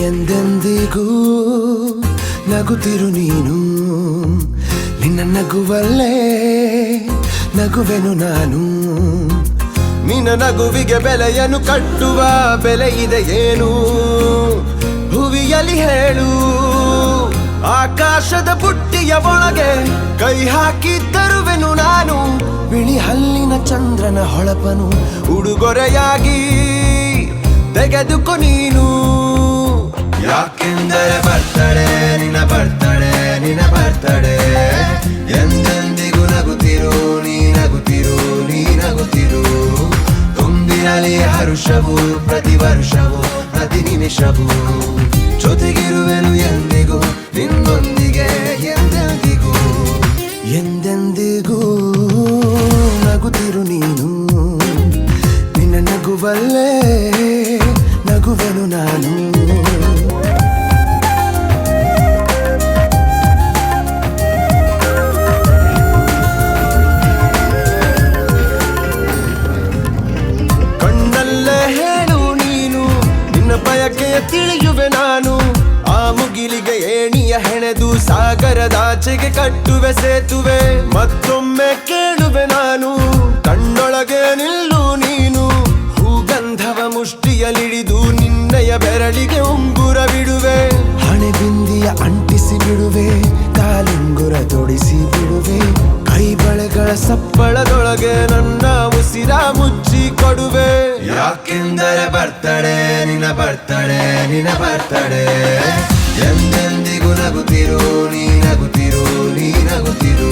ಎಂದೆಂದಿಗೂ ನಗುತ್ತಿರು ನೀನು, ನಿನ್ನ ನಗುವಲ್ಲೇ ನಗುವೆನು ನಾನು. ನಿನ್ನ ನಗುವಿಗೆ ಬೆಲೆಯನ್ನು ಕಟ್ಟುವ ಬೆಲೆ ಇದೆ ಏನು, ಭುವಿಯಲ್ಲಿ ಹೇಳು. ಆಕಾಶದ ಬುಟ್ಟಿಯ ಒಳಗೆ ಕೈ ಹಾಕಿ ತರುವೆನು ನಾನು, ಬಿಳಿ ಹಲ್ಲಿನ ಚಂದ್ರನ ಹೊಳಪನು ಉಡುಗೊರೆಯಾಗಿ ತೆಗೆದುಕೊ ನೀನು. ಯಾಕೆಂದರೆ ಬರ್ತಡೆ ನಿನ್ನ ಬರ್ತಡೆ ನಿನ್ನ ಬರ್ತಡೆ, ಎಂದೆಂದಿಗೂ ನಗುತ್ತಿರು ನೀ ನಗುತ್ತಿರು ನೀ ನಗುತ್ತಿರು. ತುಂಬಿರಲಿ ಹರುಷವು ಪ್ರತಿ ವರ್ಷವೂ ಪ್ರತಿ ನಿಮಿಷವೂ, ಜೊತೆಗಿರುವೆನು ಎಂದಿಗೂ ನಿನ್ನೊಂದಿಗೆ ಎಂದೆಂದಿಗೂ. ಎಂದೆಂದಿಗೂ ನಗುತ್ತಿರು ನೀನು, ನಿನ್ನ ನಗುವಲ್ಲೇ ನಗುವೆನು ನಾನು. ಕಣ್ಣಲ್ಲೇ ಹೇಳು ನೀನು ನಿನ್ನ ಬಯಕೆಯ ತಿಳಿಯುವೆ ನಾನು, ಆ ಮುಗಿಲಿಗೆ ಏಣಿಯ ಹೆಣೆದು ಸಾಗರದಾಚೆಗೆ ಕಟ್ಟುವೆ ಸೇತುವೆ. ಮತ್ತೊಮ್ಮೆ ಕೇಳುವೆ ನಾನು, ಕಣ್ಣೊಳಗೆ ನಿಲ್ಲು ನೀನು, ಹೂಗಂಧವ ಮುಷ್ಟಿಯಲಿಡಿದು ನಿನ್ನಯ ಬೆರಳಿಗೆ ಉಂಗುರ ಬಿಡುವೆ. ಹಣೆ ಬಿಂದಿಯ ಅಂಟಿಸಿ ಬಿಡುವೆ, ಕಾಲುಂಗುರ ತೊಡಿಸಿ ಬಿಡುವೆ, ಕೈ ಬಳೆಗಳ ಸಪ್ಪಳದೊಳಗೆ ನನ್ನ ಉಸಿರ ಮುಚ್ಚಿ ಕೊಡುವೆ. ಯಾಕೆಂದರೆ ಬರ್ತಡೆ ನಿನ್ನ ಬರ್ತಡೆ ನಿನ್ನ ಬರ್ತಡೆ, ಎಂದೆಂದಿಗೂ ನಗುತ್ತಿರು ನೀ ನಗುತ್ತಿರು ನೀ ನಗುತ್ತಿರು.